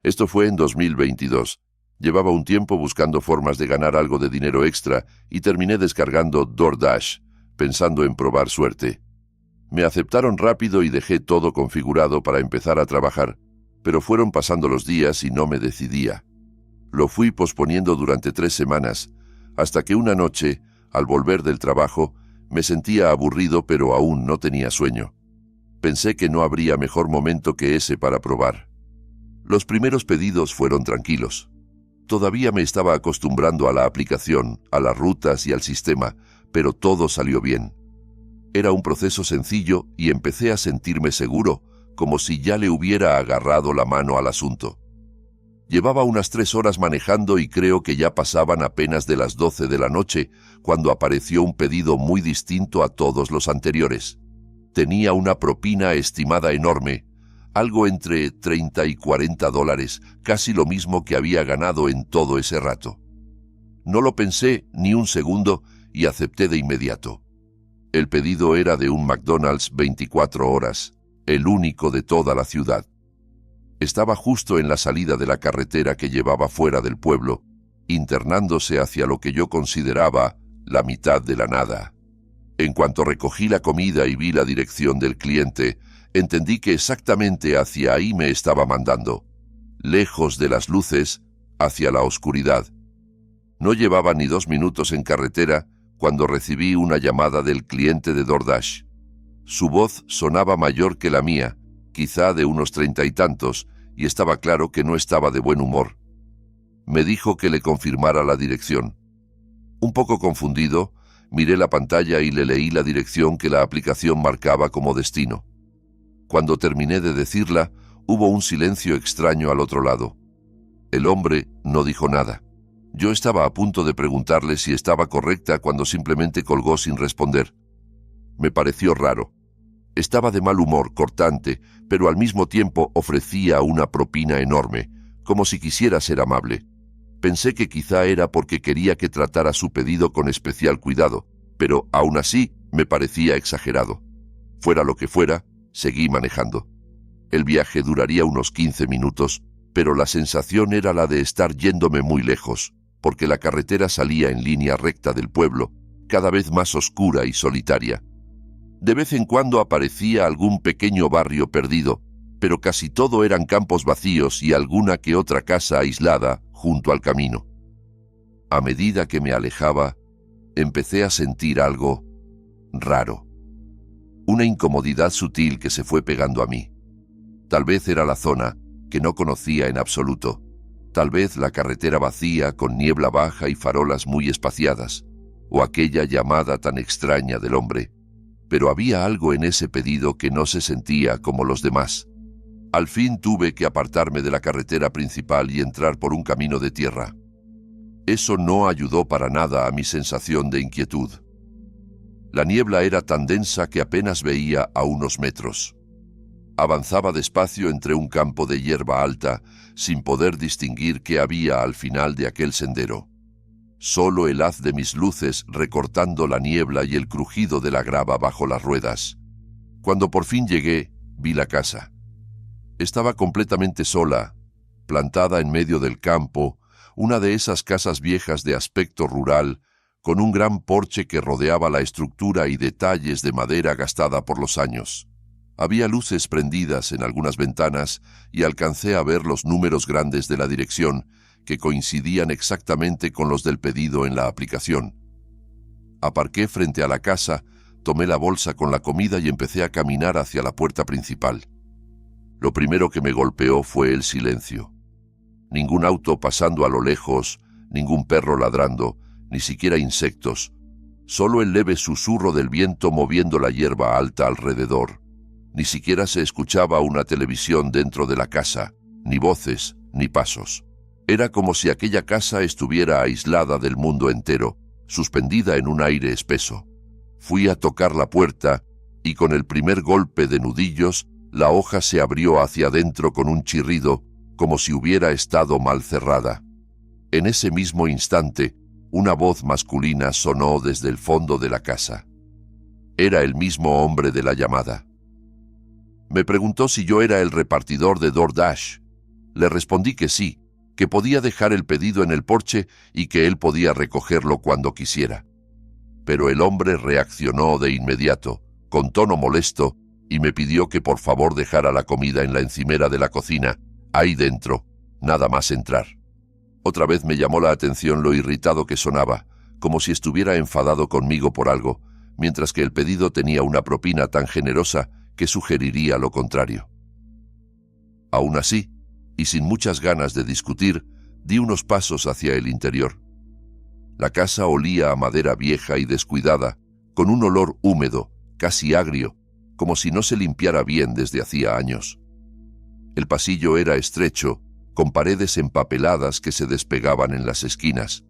Esto fue en 2022. Llevaba un tiempo buscando formas de ganar algo de dinero extra y terminé descargando DoorDash, pensando en probar suerte. Me aceptaron rápido y dejé todo configurado para empezar a trabajar, pero fueron pasando los días y no me decidía. Lo fui posponiendo durante 3 semanas, hasta que una noche, al volver del trabajo, me sentía aburrido pero aún no tenía sueño. Pensé que no habría mejor momento que ese para probar. Los primeros pedidos fueron tranquilos. Todavía me estaba acostumbrando a la aplicación, a las rutas y al sistema, pero todo salió bien. Era un proceso sencillo y empecé a sentirme seguro, como si ya le hubiera agarrado la mano al asunto. Llevaba unas 3 horas manejando y creo que ya pasaban apenas de las 12 de la noche cuando apareció un pedido muy distinto a todos los anteriores. Tenía una propina estimada enorme, algo entre $30 y $40, casi lo mismo que había ganado en todo ese rato. No lo pensé ni un segundo y acepté de inmediato. El pedido era de un McDonald's 24 horas, el único de toda la ciudad. Estaba justo en la salida de la carretera que llevaba fuera del pueblo, internándose hacia lo que yo consideraba la mitad de la nada. En cuanto recogí la comida y vi la dirección del cliente, entendí que exactamente hacia ahí me estaba mandando, lejos de las luces, hacia la oscuridad. No llevaba ni 2 minutos en carretera cuando recibí una llamada del cliente de DoorDash. Su voz sonaba mayor que la mía, quizá de unos 30 y tantos, y estaba claro que no estaba de buen humor. Me dijo que le confirmara la dirección. Un poco confundido, miré la pantalla y le leí la dirección que la aplicación marcaba como destino. Cuando terminé de decirla, hubo un silencio extraño al otro lado. El hombre no dijo nada. Yo estaba a punto de preguntarle si estaba correcta cuando simplemente colgó sin responder. Me pareció raro. Estaba de mal humor, cortante, pero al mismo tiempo ofrecía una propina enorme, como si quisiera ser amable. Pensé que quizá era porque quería que tratara su pedido con especial cuidado, pero aún así me parecía exagerado. Fuera lo que fuera, seguí manejando. El viaje duraría unos 15 minutos, pero la sensación era la de estar yéndome muy lejos, porque la carretera salía en línea recta del pueblo, cada vez más oscura y solitaria. De vez en cuando aparecía algún pequeño barrio perdido, pero casi todo eran campos vacíos y alguna que otra casa aislada junto al camino. A medida que me alejaba, empecé a sentir algo raro. Una incomodidad sutil que se fue pegando a mí. Tal vez era la zona, que no conocía en absoluto. Tal vez la carretera vacía con niebla baja y farolas muy espaciadas, o aquella llamada tan extraña del hombre. Pero había algo en ese pedido que no se sentía como los demás. Al fin tuve que apartarme de la carretera principal y entrar por un camino de tierra. Eso no ayudó para nada a mi sensación de inquietud. La niebla era tan densa que apenas veía a unos metros. Avanzaba despacio entre un campo de hierba alta, sin poder distinguir qué había al final de aquel sendero. Solo el haz de mis luces recortando la niebla y el crujido de la grava bajo las ruedas. Cuando por fin llegué, vi la casa. Estaba completamente sola, plantada en medio del campo, una de esas casas viejas de aspecto rural, con un gran porche que rodeaba la estructura y detalles de madera gastada por los años. Había luces prendidas en algunas ventanas y alcancé a ver los números grandes de la dirección, que coincidían exactamente con los del pedido en la aplicación. Aparqué frente a la casa, tomé la bolsa con la comida y empecé a caminar hacia la puerta principal. Lo primero que me golpeó fue el silencio. Ningún auto pasando a lo lejos, ningún perro ladrando, ni siquiera insectos. Solo el leve susurro del viento moviendo la hierba alta alrededor. Ni siquiera se escuchaba una televisión dentro de la casa, ni voces, ni pasos. Era como si aquella casa estuviera aislada del mundo entero, suspendida en un aire espeso. Fui a tocar la puerta y con el primer golpe de nudillos, la hoja se abrió hacia adentro con un chirrido, como si hubiera estado mal cerrada. En ese mismo instante, una voz masculina sonó desde el fondo de la casa. Era el mismo hombre de la llamada. Me preguntó si yo era el repartidor de DoorDash. Le respondí que sí, que podía dejar el pedido en el porche y que él podía recogerlo cuando quisiera. Pero el hombre reaccionó de inmediato, con tono molesto, y me pidió que por favor dejara la comida en la encimera de la cocina, ahí dentro, nada más entrar. Otra vez me llamó la atención lo irritado que sonaba, como si estuviera enfadado conmigo por algo, mientras que el pedido tenía una propina tan generosa que sugeriría lo contrario. Aún así, y sin muchas ganas de discutir, di unos pasos hacia el interior. La casa olía a madera vieja y descuidada, con un olor húmedo, casi agrio, como si no se limpiara bien desde hacía años. El pasillo era estrecho, con paredes empapeladas que se despegaban en las esquinas.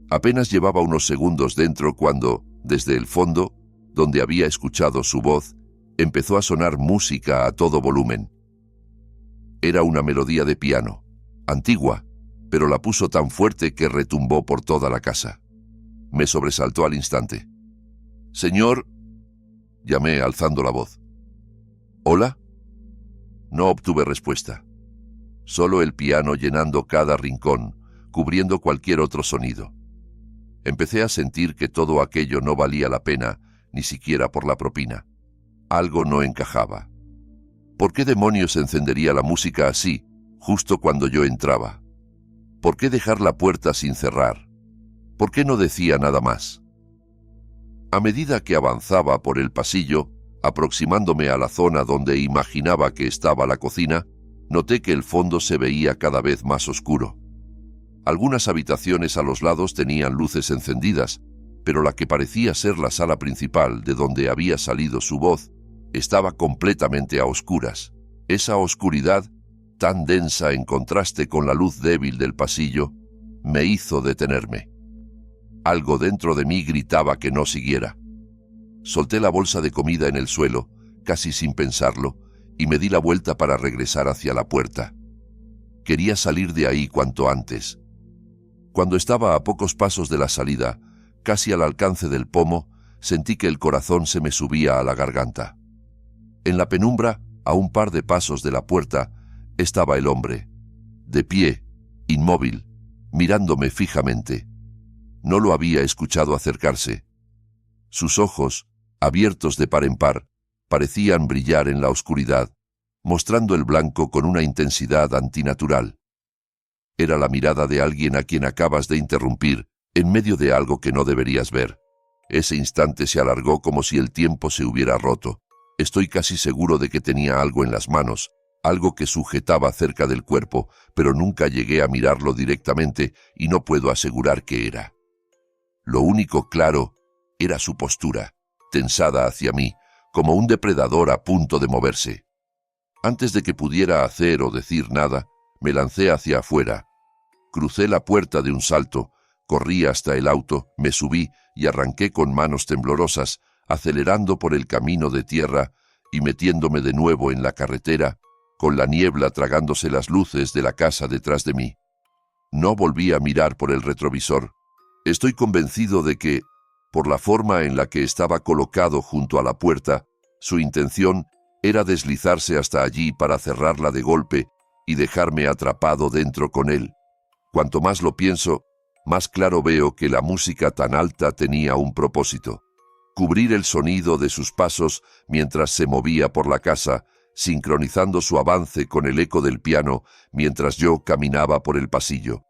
Apenas llevaba unos segundos dentro cuando, desde el fondo, donde había escuchado su voz, empezó a sonar música a todo volumen. Era una melodía de piano, antigua, pero la puso tan fuerte que retumbó por toda la casa. Me sobresaltó al instante. «Señor», llamé alzando la voz. «¿Hola?» No obtuve respuesta. Solo el piano llenando cada rincón, cubriendo cualquier otro sonido. Empecé a sentir que todo aquello no valía la pena, ni siquiera por la propina. Algo no encajaba. ¿Por qué demonios encendería la música así, justo cuando yo entraba? ¿Por qué dejar la puerta sin cerrar? ¿Por qué no decía nada más? A medida que avanzaba por el pasillo, aproximándome a la zona donde imaginaba que estaba la cocina, noté que el fondo se veía cada vez más oscuro. Algunas habitaciones a los lados tenían luces encendidas, pero la que parecía ser la sala principal de donde había salido su voz estaba completamente a oscuras. Esa oscuridad, tan densa en contraste con la luz débil del pasillo, me hizo detenerme. Algo dentro de mí gritaba que no siguiera. Solté la bolsa de comida en el suelo, casi sin pensarlo, y me di la vuelta para regresar hacia la puerta. Quería salir de ahí cuanto antes. Cuando estaba a pocos pasos de la salida, casi al alcance del pomo, sentí que el corazón se me subía a la garganta. En la penumbra, a un par de pasos de la puerta, estaba el hombre, de pie, inmóvil, mirándome fijamente. No lo había escuchado acercarse. Sus ojos, abiertos de par en par, parecían brillar en la oscuridad, mostrando el blanco con una intensidad antinatural. Era la mirada de alguien a quien acabas de interrumpir, en medio de algo que no deberías ver. Ese instante se alargó como si el tiempo se hubiera roto. Estoy casi seguro de que tenía algo en las manos, algo que sujetaba cerca del cuerpo, pero nunca llegué a mirarlo directamente y no puedo asegurar qué era. Lo único claro era su postura, tensada hacia mí, como un depredador a punto de moverse. Antes de que pudiera hacer o decir nada, me lancé hacia afuera. Crucé la puerta de un salto, corrí hasta el auto, me subí y arranqué con manos temblorosas, acelerando por el camino de tierra y metiéndome de nuevo en la carretera, con la niebla tragándose las luces de la casa detrás de mí. No volví a mirar por el retrovisor. Estoy convencido de que, por la forma en la que estaba colocado junto a la puerta, su intención era deslizarse hasta allí para cerrarla de golpe y dejarme atrapado dentro con él. Cuanto más lo pienso, más claro veo que la música tan alta tenía un propósito: cubrir el sonido de sus pasos mientras se movía por la casa, sincronizando su avance con el eco del piano mientras yo caminaba por el pasillo.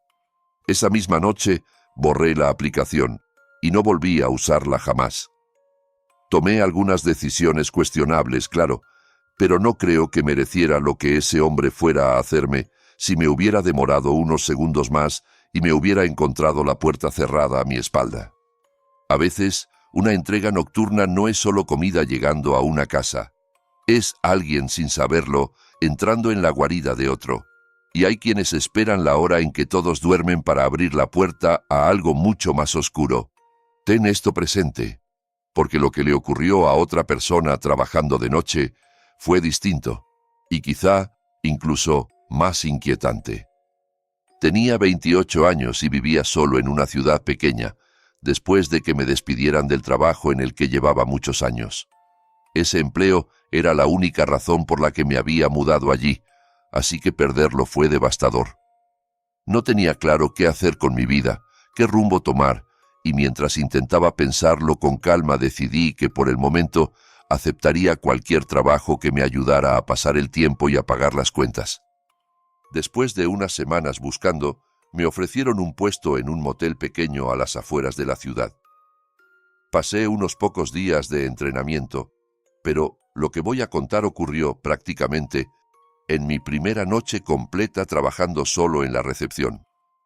Esa misma noche borré la aplicación y no volví a usarla jamás. Tomé algunas decisiones cuestionables, claro, pero no creo que mereciera lo que ese hombre fuera a hacerme si me hubiera demorado unos segundos más y me hubiera encontrado la puerta cerrada a mi espalda. A veces, una entrega nocturna no es solo comida llegando a una casa. Es alguien, sin saberlo, entrando en la guarida de otro. Y hay quienes esperan la hora en que todos duermen para abrir la puerta a algo mucho más oscuro. Ten esto presente, porque lo que le ocurrió a otra persona trabajando de noche fue distinto, y quizá incluso más inquietante. Tenía 28 años y vivía solo en una ciudad pequeña, después de que me despidieran del trabajo en el que llevaba muchos años. Ese empleo era la única razón por la que me había mudado allí, así que perderlo fue devastador. No tenía claro qué hacer con mi vida, qué rumbo tomar, y mientras intentaba pensarlo con calma decidí que por el momento aceptaría cualquier trabajo que me ayudara a pasar el tiempo y a pagar las cuentas. Después de unas semanas buscando, me ofrecieron un puesto en un motel pequeño a las afueras de la ciudad. Pasé unos pocos días de entrenamiento, pero lo que voy a contar ocurrió prácticamente en mi primera noche completa trabajando solo en la recepción.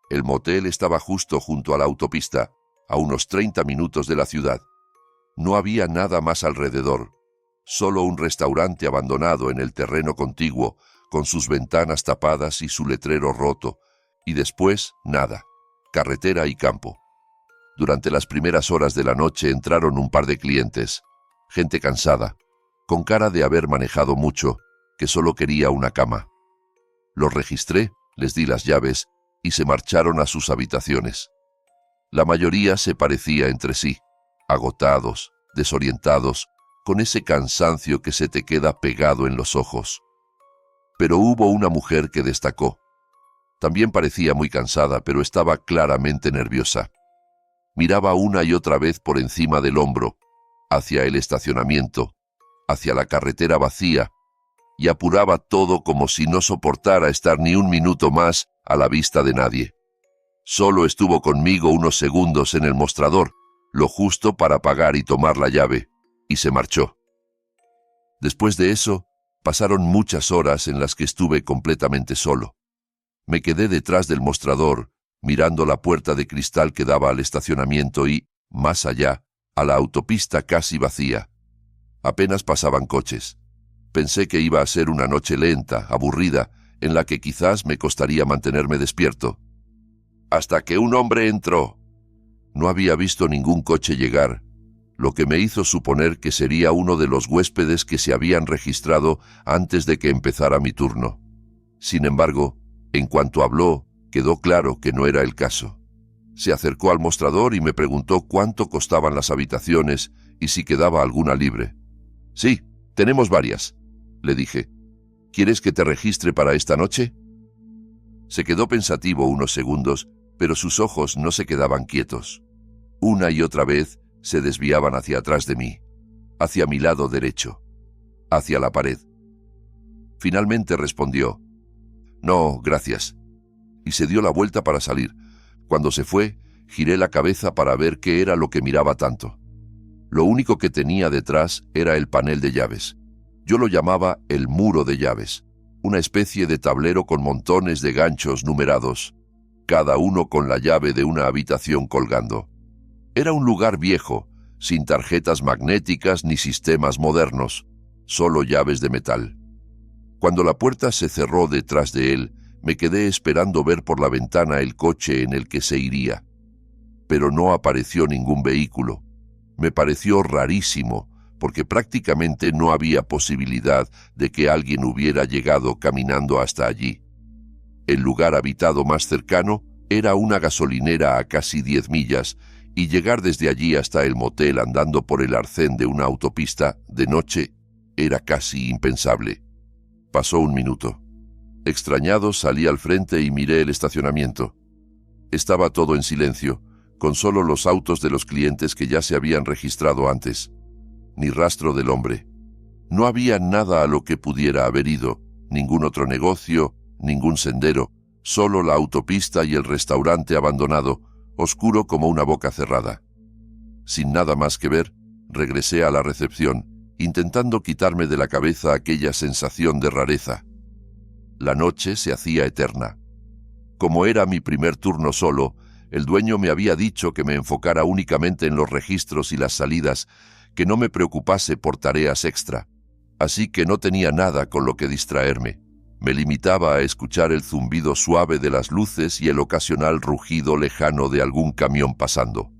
El motel estaba justo junto a la autopista, a unos 30 minutos de la ciudad. No había nada más alrededor, solo un restaurante abandonado en el terreno contiguo, con sus ventanas tapadas y su letrero roto, y después nada, carretera y campo. Durante las primeras horas de la noche entraron un par de clientes, gente cansada, con cara de haber manejado mucho, que solo quería una cama. Los registré, les di las llaves y se marcharon a sus habitaciones. La mayoría se parecía entre sí, agotados, desorientados, con ese cansancio que se te queda pegado en los ojos. Pero hubo una mujer que destacó. También parecía muy cansada, pero estaba claramente nerviosa. Miraba una y otra vez por encima del hombro, hacia el estacionamiento, hacia la carretera vacía, y apuraba todo como si no soportara estar ni un minuto más a la vista de nadie. Solo estuvo conmigo unos segundos en el mostrador, lo justo para pagar y tomar la llave, y se marchó. Después de eso, pasaron muchas horas en las que estuve completamente solo. Me quedé detrás del mostrador, mirando la puerta de cristal que daba al estacionamiento y, más allá, a la autopista casi vacía. Apenas pasaban coches. Pensé que iba a ser una noche lenta, aburrida, en la que quizás me costaría mantenerme despierto. Hasta que un hombre entró. No había visto ningún coche llegar, lo que me hizo suponer que sería uno de los huéspedes que se habían registrado antes de que empezara mi turno. Sin embargo, en cuanto habló, quedó claro que no era el caso. Se acercó al mostrador y me preguntó cuánto costaban las habitaciones y si quedaba alguna libre. «Sí, tenemos varias», le dije. «¿Quieres que te registre para esta noche?» Se quedó pensativo unos segundos, pero sus ojos no se quedaban quietos. Una y otra vez se desviaban hacia atrás de mí, hacia mi lado derecho, hacia la pared. Finalmente respondió: «No, gracias», y se dio la vuelta para salir. Cuando se fue, giré la cabeza para ver qué era lo que miraba tanto. Lo único que tenía detrás era el panel de llaves. Yo lo llamaba el muro de llaves, una especie de tablero con montones de ganchos numerados, cada uno con la llave de una habitación colgando. Era un lugar viejo, sin tarjetas magnéticas ni sistemas modernos, solo llaves de metal. Cuando la puerta se cerró detrás de él, me quedé esperando ver por la ventana el coche en el que se iría. Pero no apareció ningún vehículo. Me pareció rarísimo, porque prácticamente no había posibilidad de que alguien hubiera llegado caminando hasta allí. El lugar habitado más cercano era una gasolinera a casi 10 millas, y llegar desde allí hasta el motel andando por el arcén de una autopista de noche era casi impensable. Pasó un minuto. Extrañado salí al frente y miré el estacionamiento. Estaba todo en silencio, con solo los autos de los clientes que ya se habían registrado antes. Ni rastro del hombre. No había nada a lo que pudiera haber ido, ningún otro negocio, ningún sendero, solo la autopista y el restaurante abandonado, oscuro como una boca cerrada. Sin nada más que ver, regresé a la recepción, intentando quitarme de la cabeza aquella sensación de rareza. La noche se hacía eterna. Como era mi primer turno solo, el dueño me había dicho que me enfocara únicamente en los registros y las salidas, que no me preocupase por tareas extra, así que no tenía nada con lo que distraerme. Me limitaba a escuchar el zumbido suave de las luces y el ocasional rugido lejano de algún camión pasando.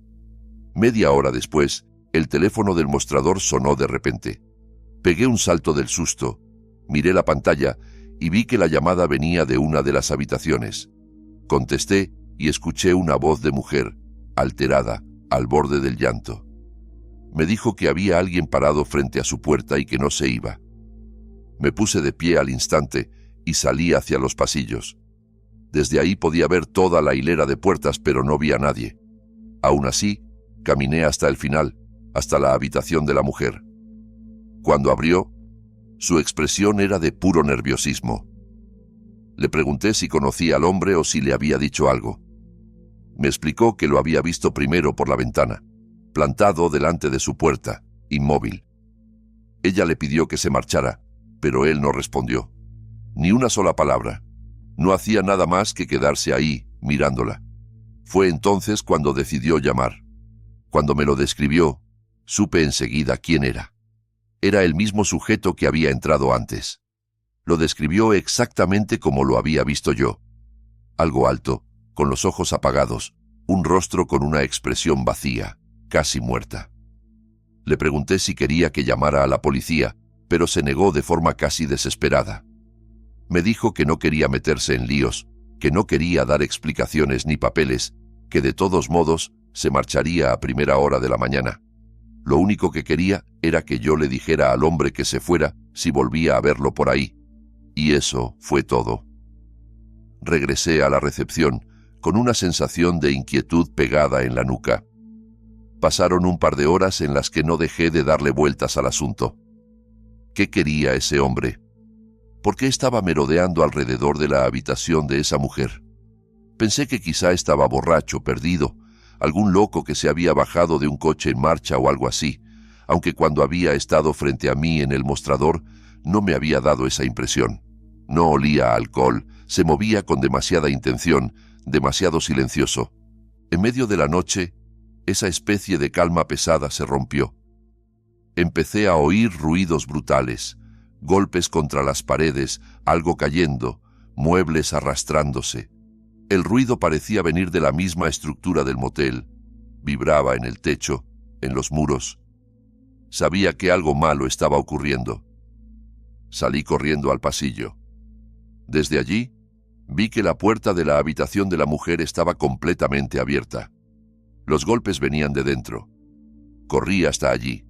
Media hora después, el teléfono del mostrador sonó de repente. Pegué un salto del susto, miré la pantalla y vi que la llamada venía de una de las habitaciones. Contesté y escuché una voz de mujer, alterada, al borde del llanto. Me dijo que había alguien parado frente a su puerta y que no se iba. Me puse de pie al instante y salí hacia los pasillos. Desde ahí podía ver toda la hilera de puertas, pero no vi a nadie. Aún así, caminé hasta el final, hasta la habitación de la mujer. Cuando abrió, su expresión era de puro nerviosismo. Le pregunté si conocía al hombre o si le había dicho algo. Me explicó que lo había visto primero por la ventana, plantado delante de su puerta, inmóvil. Ella le pidió que se marchara, pero él no respondió. Ni una sola palabra. No hacía nada más que quedarse ahí, mirándola. Fue entonces cuando decidió llamar. Cuando me lo describió, supe enseguida quién era. Era el mismo sujeto que había entrado antes. Lo describió exactamente como lo había visto yo. Algo alto, con los ojos apagados, un rostro con una expresión vacía, casi muerta. Le pregunté si quería que llamara a la policía, pero se negó de forma casi desesperada. Me dijo que no quería meterse en líos, que no quería dar explicaciones ni papeles, que de todos modos se marcharía a primera hora de la mañana. Lo único que quería era que yo le dijera al hombre que se fuera si volvía a verlo por ahí. Y eso fue todo. Regresé a la recepción con una sensación de inquietud pegada en la nuca. Pasaron un par de horas en las que no dejé de darle vueltas al asunto. ¿Qué quería ese hombre? ¿Por qué estaba merodeando alrededor de la habitación de esa mujer? Pensé que quizá estaba borracho, perdido, algún loco que se había bajado de un coche en marcha o algo así, aunque cuando había estado frente a mí en el mostrador no me había dado esa impresión. No olía a alcohol, se movía con demasiada intención, demasiado silencioso. En medio de la noche, esa especie de calma pesada se rompió. Empecé a oír ruidos brutales, golpes contra las paredes, algo cayendo, muebles arrastrándose. El ruido parecía venir de la misma estructura del motel. Vibraba en el techo, en los muros. Sabía que algo malo estaba ocurriendo. Salí corriendo al pasillo. Desde allí, vi que la puerta de la habitación de la mujer estaba completamente abierta. Los golpes venían de dentro. Corrí hasta allí.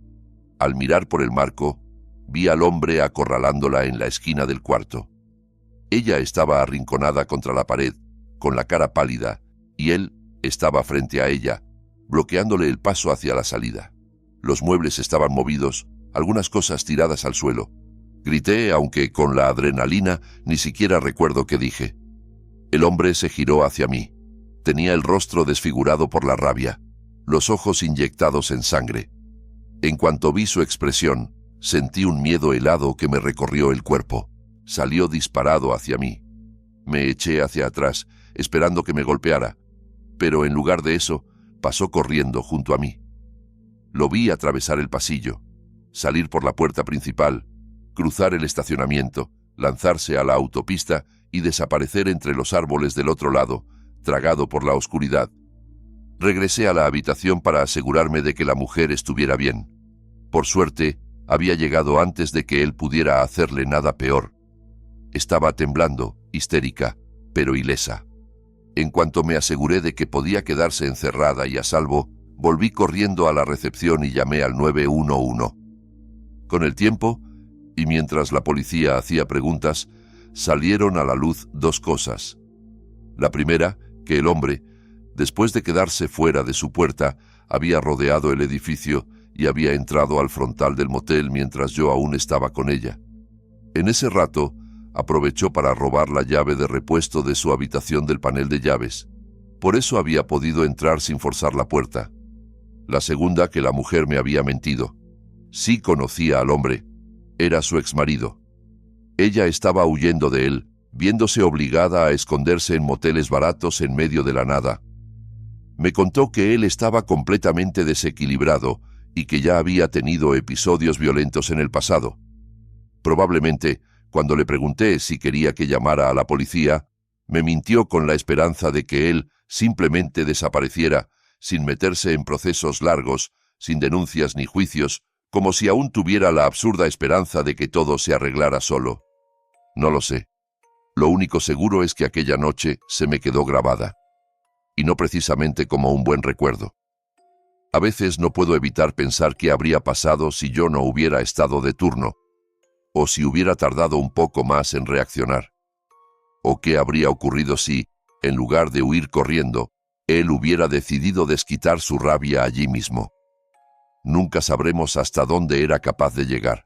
Al mirar por el marco, vi al hombre acorralándola en la esquina del cuarto. Ella estaba arrinconada contra la pared, con la cara pálida, y él estaba frente a ella, bloqueándole el paso hacia la salida. Los muebles estaban movidos, algunas cosas tiradas al suelo. Grité, aunque con la adrenalina ni siquiera recuerdo qué dije. El hombre se giró hacia mí. Tenía el rostro desfigurado por la rabia, los ojos inyectados en sangre. En cuanto vi su expresión, sentí un miedo helado que me recorrió el cuerpo. Salió disparado hacia mí. Me eché hacia atrás, esperando que me golpeara, pero en lugar de eso, pasó corriendo junto a mí. Lo vi atravesar el pasillo, salir por la puerta principal, cruzar el estacionamiento, lanzarse a la autopista y desaparecer entre los árboles del otro lado, tragado por la oscuridad. Regresé a la habitación para asegurarme de que la mujer estuviera bien. Por suerte, había llegado antes de que él pudiera hacerle nada peor. Estaba temblando, histérica, pero ilesa. En cuanto me aseguré de que podía quedarse encerrada y a salvo, volví corriendo a la recepción y llamé al 911. Con el tiempo, y mientras la policía hacía preguntas, salieron a la luz dos cosas. La primera, que el hombre, después de quedarse fuera de su puerta, había rodeado el edificio y había entrado al frontal del motel mientras yo aún estaba con ella. En ese rato, aprovechó para robar la llave de repuesto de su habitación del panel de llaves. Por eso había podido entrar sin forzar la puerta. La segunda, que la mujer me había mentido. Sí conocía al hombre. Era su exmarido. Ella estaba huyendo de él, viéndose obligada a esconderse en moteles baratos en medio de la nada. Me contó que él estaba completamente desequilibrado y que ya había tenido episodios violentos en el pasado. Probablemente, cuando le pregunté si quería que llamara a la policía, me mintió con la esperanza de que él simplemente desapareciera, sin meterse en procesos largos, sin denuncias ni juicios, como si aún tuviera la absurda esperanza de que todo se arreglara solo. No lo sé. Lo único seguro es que aquella noche se me quedó grabada. Y no precisamente como un buen recuerdo. A veces no puedo evitar pensar qué habría pasado si yo no hubiera estado de turno, o si hubiera tardado un poco más en reaccionar. ¿O qué habría ocurrido si, en lugar de huir corriendo, él hubiera decidido desquitar su rabia allí mismo? Nunca sabremos hasta dónde era capaz de llegar.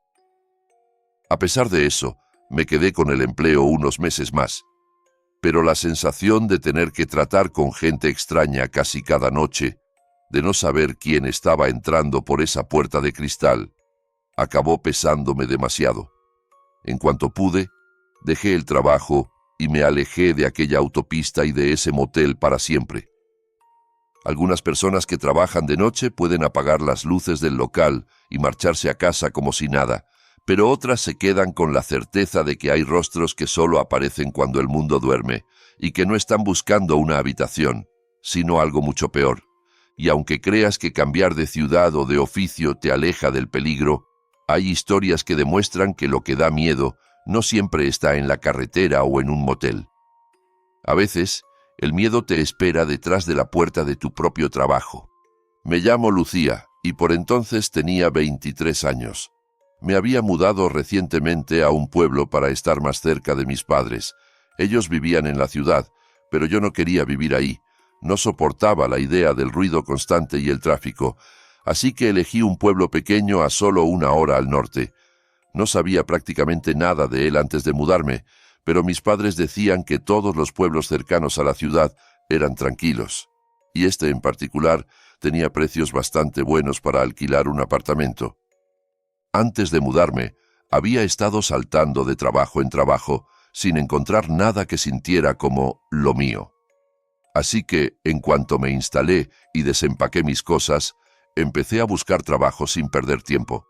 A pesar de eso, me quedé con el empleo unos meses más, pero la sensación de tener que tratar con gente extraña casi cada noche, de no saber quién estaba entrando por esa puerta de cristal, acabó pesándome demasiado. En cuanto pude, dejé el trabajo y me alejé de aquella autopista y de ese motel para siempre. Algunas personas que trabajan de noche pueden apagar las luces del local y marcharse a casa como si nada, pero otras se quedan con la certeza de que hay rostros que solo aparecen cuando el mundo duerme y que no están buscando una habitación, sino algo mucho peor. Y aunque creas que cambiar de ciudad o de oficio te aleja del peligro, hay historias que demuestran que lo que da miedo no siempre está en la carretera o en un motel. A veces, el miedo te espera detrás de la puerta de tu propio trabajo. Me llamo Lucía y por entonces tenía 23 años. Me había mudado recientemente a un pueblo para estar más cerca de mis padres. Ellos vivían en la ciudad, pero yo no quería vivir ahí. No soportaba la idea del ruido constante y el tráfico, así que elegí un pueblo pequeño a solo 1 hora al norte. No sabía prácticamente nada de él antes de mudarme, pero mis padres decían que todos los pueblos cercanos a la ciudad eran tranquilos, y este en particular tenía precios bastante buenos para alquilar un apartamento. Antes de mudarme, había estado saltando de trabajo en trabajo, sin encontrar nada que sintiera como lo mío. Así que, en cuanto me instalé y desempaqué mis cosas, empecé a buscar trabajo sin perder tiempo.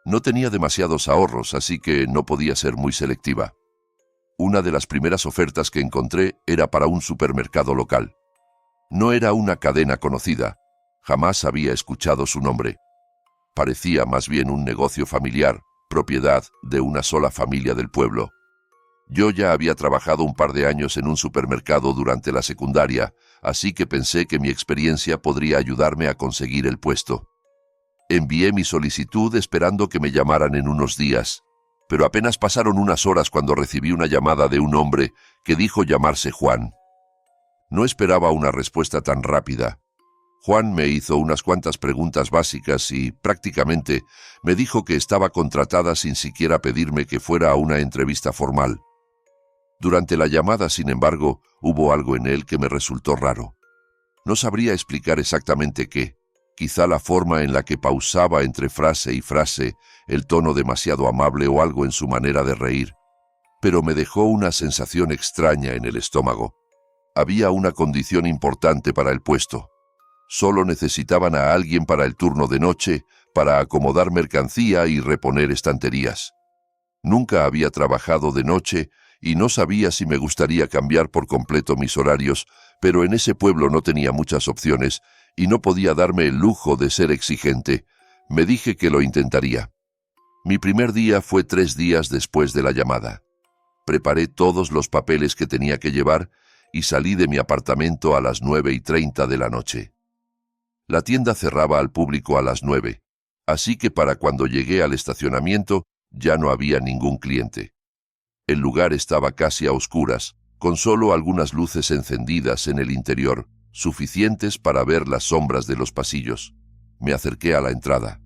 No tenía demasiados ahorros, así que no podía ser muy selectiva. Una de las primeras ofertas que encontré era para un supermercado local. No era una cadena conocida, jamás había escuchado su nombre. Parecía más bien un negocio familiar, propiedad de una sola familia del pueblo. Yo ya había trabajado un par de años en un supermercado durante la secundaria, así que pensé que mi experiencia podría ayudarme a conseguir el puesto. Envié mi solicitud esperando que me llamaran en unos días, pero apenas pasaron unas horas cuando recibí una llamada de un hombre que dijo llamarse Juan. No esperaba una respuesta tan rápida. Juan me hizo unas cuantas preguntas básicas y, prácticamente, me dijo que estaba contratada sin siquiera pedirme que fuera a una entrevista formal. Durante la llamada, sin embargo, hubo algo en él que me resultó raro. No sabría explicar exactamente qué. Quizá la forma en la que pausaba entre frase y frase, el tono demasiado amable o algo en su manera de reír. Pero me dejó una sensación extraña en el estómago. Había una condición importante para el puesto. Solo necesitaban a alguien para el turno de noche, para acomodar mercancía y reponer estanterías. Nunca había trabajado de noche y no sabía si me gustaría cambiar por completo mis horarios, pero en ese pueblo no tenía muchas opciones y no podía darme el lujo de ser exigente. Me dije que lo intentaría. Mi primer día fue 3 días después de la llamada. Preparé todos los papeles que tenía que llevar y salí de mi apartamento a las 9:30 de la noche. La tienda cerraba al público a las 9, así que para cuando llegué al estacionamiento ya no había ningún cliente. El lugar estaba casi a oscuras, con solo algunas luces encendidas en el interior, suficientes para ver las sombras de los pasillos. Me acerqué a la entrada.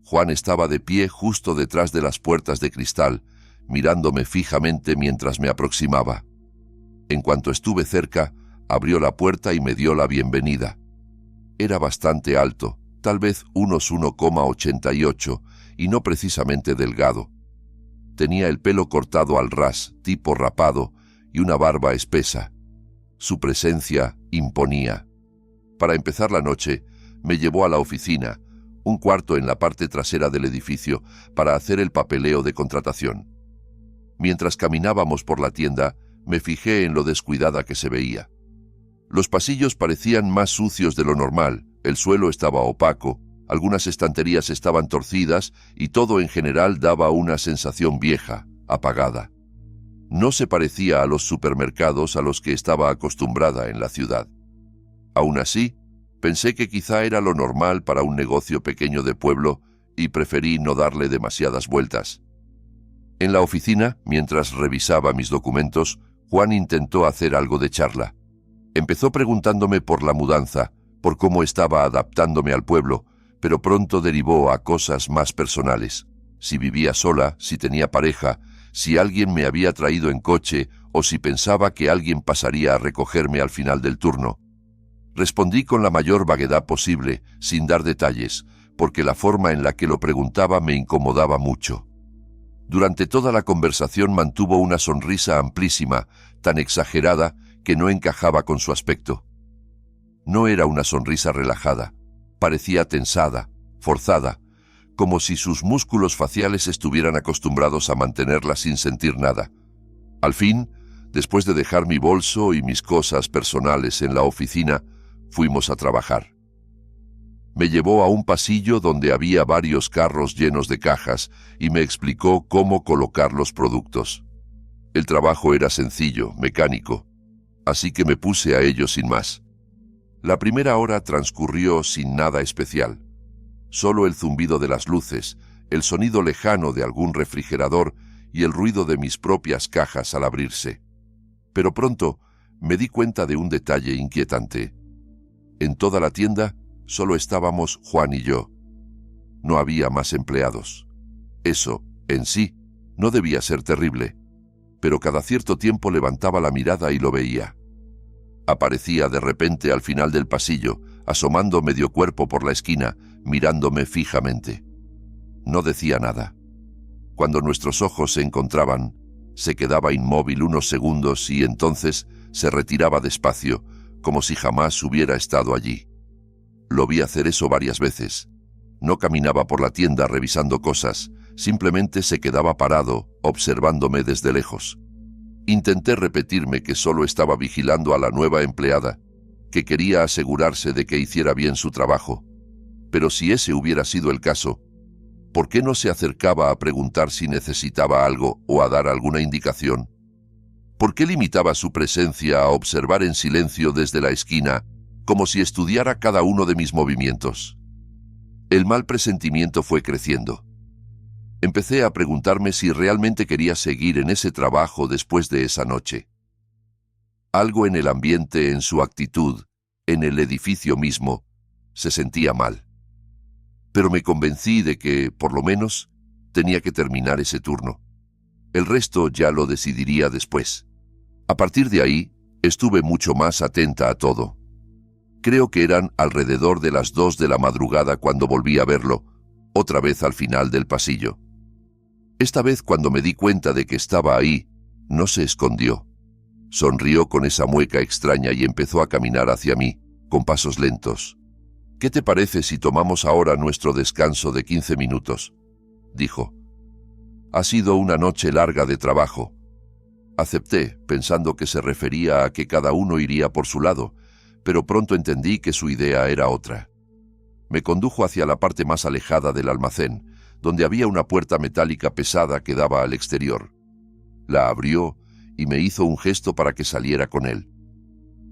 Juan estaba de pie justo detrás de las puertas de cristal, mirándome fijamente mientras me aproximaba. En cuanto estuve cerca, abrió la puerta y me dio la bienvenida. Era bastante alto, tal vez unos 1,88, y no precisamente delgado. Tenía el pelo cortado al ras, tipo rapado, y una barba espesa. Su presencia imponía. Para empezar la noche, me llevó a la oficina, un cuarto en la parte trasera del edificio, para hacer el papeleo de contratación. Mientras caminábamos por la tienda, me fijé en lo descuidada que se veía. Los pasillos parecían más sucios de lo normal, el suelo estaba opaco, algunas estanterías estaban torcidas y todo en general daba una sensación vieja, apagada. No se parecía a los supermercados a los que estaba acostumbrada en la ciudad. Aún así, pensé que quizá era lo normal para un negocio pequeño de pueblo y preferí no darle demasiadas vueltas. En la oficina, mientras revisaba mis documentos, Juan intentó hacer algo de charla. Empezó preguntándome por la mudanza, por cómo estaba adaptándome al pueblo, pero pronto derivó a cosas más personales. Si vivía sola, si tenía pareja, si alguien me había traído en coche o si pensaba que alguien pasaría a recogerme al final del turno. Respondí con la mayor vaguedad posible, sin dar detalles, porque la forma en la que lo preguntaba me incomodaba mucho. Durante toda la conversación mantuvo una sonrisa amplísima, tan exagerada que no encajaba con su aspecto. No era una sonrisa relajada, parecía tensada, forzada, como si sus músculos faciales estuvieran acostumbrados a mantenerla sin sentir nada. Al fin, después de dejar mi bolso y mis cosas personales en la oficina, fuimos a trabajar. Me llevó a un pasillo donde había varios carros llenos de cajas y me explicó cómo colocar los productos. El trabajo era sencillo, mecánico, así que me puse a ello sin más. La primera hora transcurrió sin nada especial. Solo el zumbido de las luces, el sonido lejano de algún refrigerador y el ruido de mis propias cajas al abrirse. Pero pronto me di cuenta de un detalle inquietante. En toda la tienda solo estábamos Juan y yo. No había más empleados. Eso, en sí, no debía ser terrible, pero cada cierto tiempo levantaba la mirada y lo veía. Aparecía de repente al final del pasillo, asomando medio cuerpo por la esquina, mirándome fijamente. No decía nada. Cuando nuestros ojos se encontraban, se quedaba inmóvil unos segundos y entonces se retiraba despacio, como si jamás hubiera estado allí. Lo vi hacer eso varias veces. No caminaba por la tienda revisando cosas, simplemente se quedaba parado, observándome desde lejos. Intenté repetirme que solo estaba vigilando a la nueva empleada, que quería asegurarse de que hiciera bien su trabajo. Pero si ese hubiera sido el caso, ¿por qué no se acercaba a preguntar si necesitaba algo o a dar alguna indicación? ¿Por qué limitaba su presencia a observar en silencio desde la esquina, como si estudiara cada uno de mis movimientos? El mal presentimiento fue creciendo. Empecé a preguntarme si realmente quería seguir en ese trabajo después de esa noche. Algo en el ambiente, en su actitud, en el edificio mismo, se sentía mal. Pero me convencí de que, por lo menos, tenía que terminar ese turno. El resto ya lo decidiría después. A partir de ahí, estuve mucho más atenta a todo. Creo que eran alrededor de las 2 de la madrugada cuando volví a verlo, otra vez al final del pasillo. Esta vez, cuando me di cuenta de que estaba ahí, no se escondió. Sonrió con esa mueca extraña y empezó a caminar hacia mí, con pasos lentos. «¿Qué te parece si tomamos ahora nuestro descanso de 15 minutos?» dijo. «Ha sido una noche larga de trabajo». Acepté, pensando que se refería a que cada uno iría por su lado, pero pronto entendí que su idea era otra. Me condujo hacia la parte más alejada del almacén, donde había una puerta metálica pesada que daba al exterior. La abrió y me hizo un gesto para que saliera con él.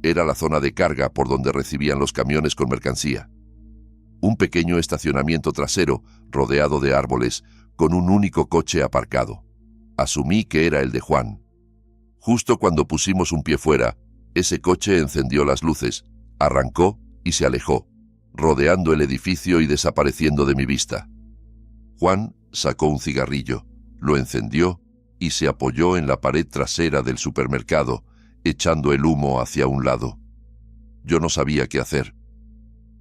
Era la zona de carga por donde recibían los camiones con mercancía. Un pequeño estacionamiento trasero, rodeado de árboles, con un único coche aparcado. Asumí que era el de Juan. Justo cuando pusimos un pie fuera, ese coche encendió las luces, arrancó y se alejó, rodeando el edificio y desapareciendo de mi vista. Juan sacó un cigarrillo, lo encendió y se apoyó en la pared trasera del supermercado, echando el humo hacia un lado. Yo no sabía qué hacer.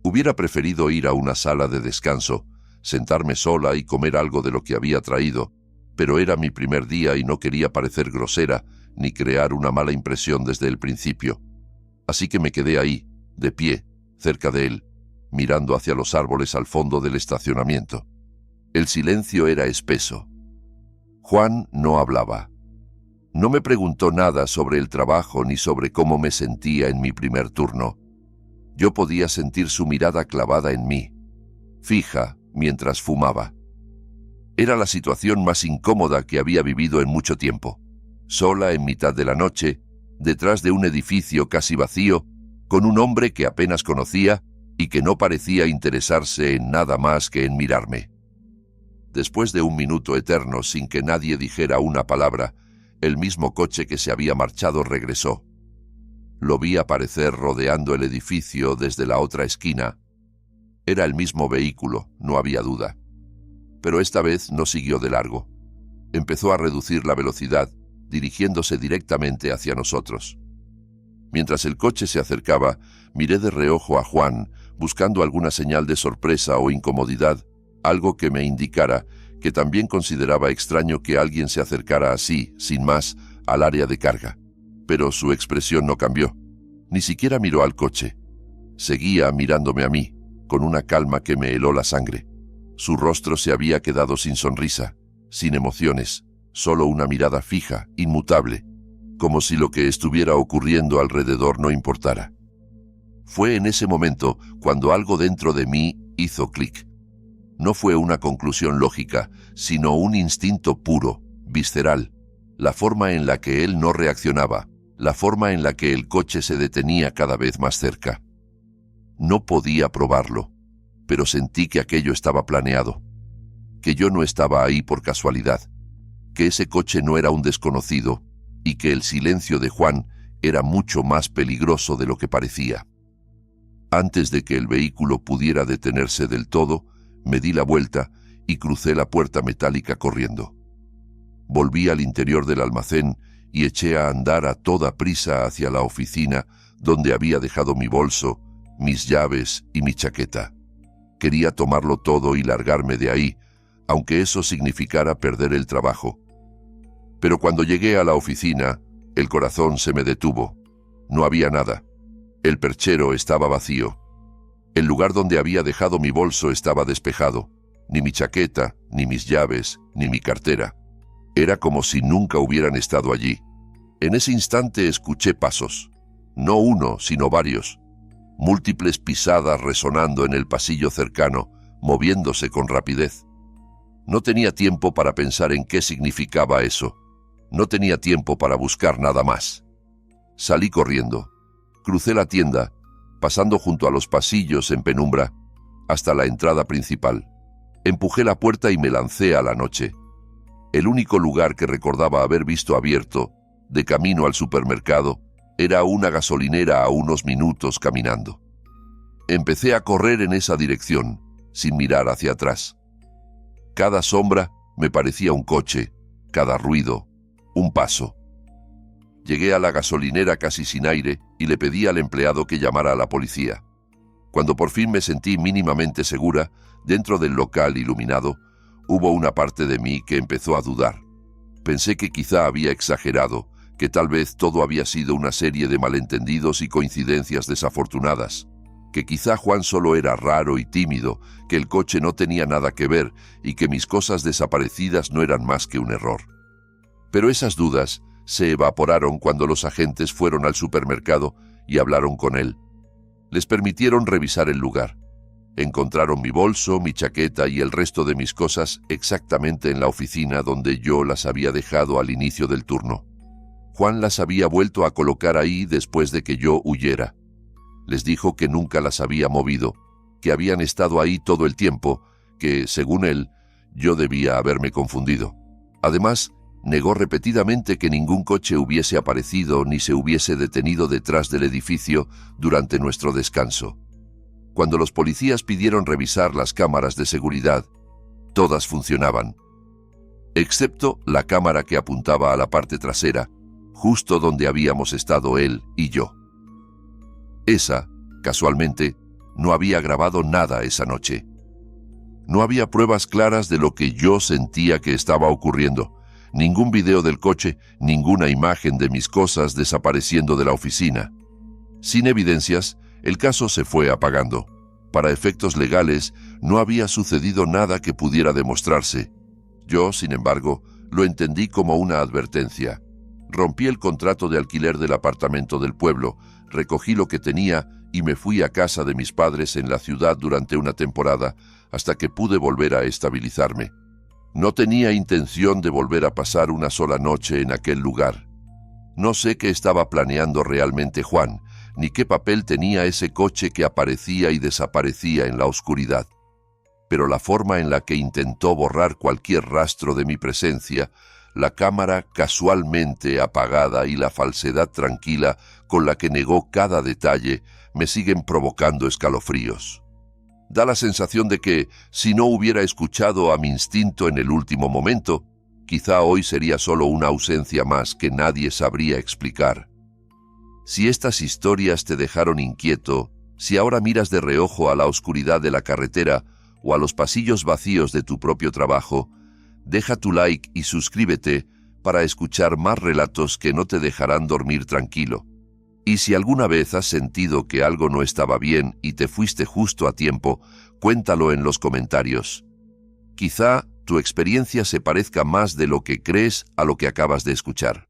Hubiera preferido ir a una sala de descanso, sentarme sola y comer algo de lo que había traído, pero era mi primer día y no quería parecer grosera ni crear una mala impresión desde el principio. Así que me quedé ahí, de pie, cerca de él, mirando hacia los árboles al fondo del estacionamiento. El silencio era espeso. Juan no hablaba. No me preguntó nada sobre el trabajo ni sobre cómo me sentía en mi primer turno. Yo podía sentir su mirada clavada en mí, fija, mientras fumaba. Era la situación más incómoda que había vivido en mucho tiempo. Sola en mitad de la noche, detrás de un edificio casi vacío, con un hombre que apenas conocía y que no parecía interesarse en nada más que en mirarme. Después de un minuto eterno sin que nadie dijera una palabra, el mismo coche que se había marchado regresó. Lo vi aparecer rodeando el edificio desde la otra esquina. Era el mismo vehículo, no había duda. Pero esta vez no siguió de largo. Empezó a reducir la velocidad, dirigiéndose directamente hacia nosotros. Mientras el coche se acercaba, miré de reojo a Juan, buscando alguna señal de sorpresa o incomodidad, algo que me indicara que también consideraba extraño que alguien se acercara así, sin más, al área de carga. Pero su expresión no cambió. Ni siquiera miró al coche. Seguía mirándome a mí, con una calma que me heló la sangre. Su rostro se había quedado sin sonrisa, sin emociones, solo una mirada fija, inmutable, como si lo que estuviera ocurriendo alrededor no importara. Fue en ese momento cuando algo dentro de mí hizo clic. No fue una conclusión lógica, sino un instinto puro, visceral, la forma en la que él no reaccionaba, la forma en la que el coche se detenía cada vez más cerca. No podía probarlo, pero sentí que aquello estaba planeado, que yo no estaba ahí por casualidad, que ese coche no era un desconocido y que el silencio de Juan era mucho más peligroso de lo que parecía. Antes de que el vehículo pudiera detenerse del todo, me di la vuelta y crucé la puerta metálica corriendo. Volví al interior del almacén y eché a andar a toda prisa hacia la oficina donde había dejado mi bolso, mis llaves y mi chaqueta. Quería tomarlo todo y largarme de ahí, aunque eso significara perder el trabajo. Pero cuando llegué a la oficina, el corazón se me detuvo. No había nada. El perchero estaba vacío. El lugar donde había dejado mi bolso estaba despejado. Ni mi chaqueta, ni mis llaves, ni mi cartera. Era como si nunca hubieran estado allí. En ese instante escuché pasos. No uno, sino varios. Múltiples pisadas resonando en el pasillo cercano, moviéndose con rapidez. No tenía tiempo para pensar en qué significaba eso. No tenía tiempo para buscar nada más. Salí corriendo. Crucé la tienda, pasando junto a los pasillos en penumbra, hasta la entrada principal. Empujé la puerta y me lancé a la noche. El único lugar que recordaba haber visto abierto, de camino al supermercado, era una gasolinera a unos minutos caminando. Empecé a correr en esa dirección, sin mirar hacia atrás. Cada sombra me parecía un coche, cada ruido, un paso. Llegué a la gasolinera casi sin aire y le pedí al empleado que llamara a la policía. Cuando por fin me sentí mínimamente segura, dentro del local iluminado, hubo una parte de mí que empezó a dudar. Pensé que quizá había exagerado, que tal vez todo había sido una serie de malentendidos y coincidencias desafortunadas, que quizá Juan solo era raro y tímido, que el coche no tenía nada que ver y que mis cosas desaparecidas no eran más que un error. Pero esas dudas se evaporaron cuando los agentes fueron al supermercado y hablaron con él. Les permitieron revisar el lugar. Encontraron mi bolso, mi chaqueta y el resto de mis cosas exactamente en la oficina donde yo las había dejado al inicio del turno. Juan las había vuelto a colocar ahí después de que yo huyera. Les dijo que nunca las había movido, que habían estado ahí todo el tiempo, que, según él, yo debía haberme confundido. Además, negó repetidamente que ningún coche hubiese aparecido ni se hubiese detenido detrás del edificio durante nuestro descanso. Cuando los policías pidieron revisar las cámaras de seguridad, todas funcionaban, excepto la cámara que apuntaba a la parte trasera, justo donde habíamos estado él y yo. Esa, casualmente, no había grabado nada esa noche. No había pruebas claras de lo que yo sentía que estaba ocurriendo. Ningún video del coche, ninguna imagen de mis cosas desapareciendo de la oficina. Sin evidencias, el caso se fue apagando. Para efectos legales, no había sucedido nada que pudiera demostrarse. Yo, sin embargo, lo entendí como una advertencia. Rompí el contrato de alquiler del apartamento del pueblo, recogí lo que tenía y me fui a casa de mis padres en la ciudad durante una temporada, hasta que pude volver a estabilizarme. No tenía intención de volver a pasar una sola noche en aquel lugar. No sé qué estaba planeando realmente Juan, ni qué papel tenía ese coche que aparecía y desaparecía en la oscuridad. Pero la forma en la que intentó borrar cualquier rastro de mi presencia, la cámara casualmente apagada y la falsedad tranquila con la que negó cada detalle me siguen provocando escalofríos. Da la sensación de que, si no hubiera escuchado a mi instinto en el último momento, quizá hoy sería solo una ausencia más que nadie sabría explicar. Si estas historias te dejaron inquieto, si ahora miras de reojo a la oscuridad de la carretera o a los pasillos vacíos de tu propio trabajo, deja tu like y suscríbete para escuchar más relatos que no te dejarán dormir tranquilo. Y si alguna vez has sentido que algo no estaba bien y te fuiste justo a tiempo, cuéntalo en los comentarios. Quizá tu experiencia se parezca más de lo que crees a lo que acabas de escuchar.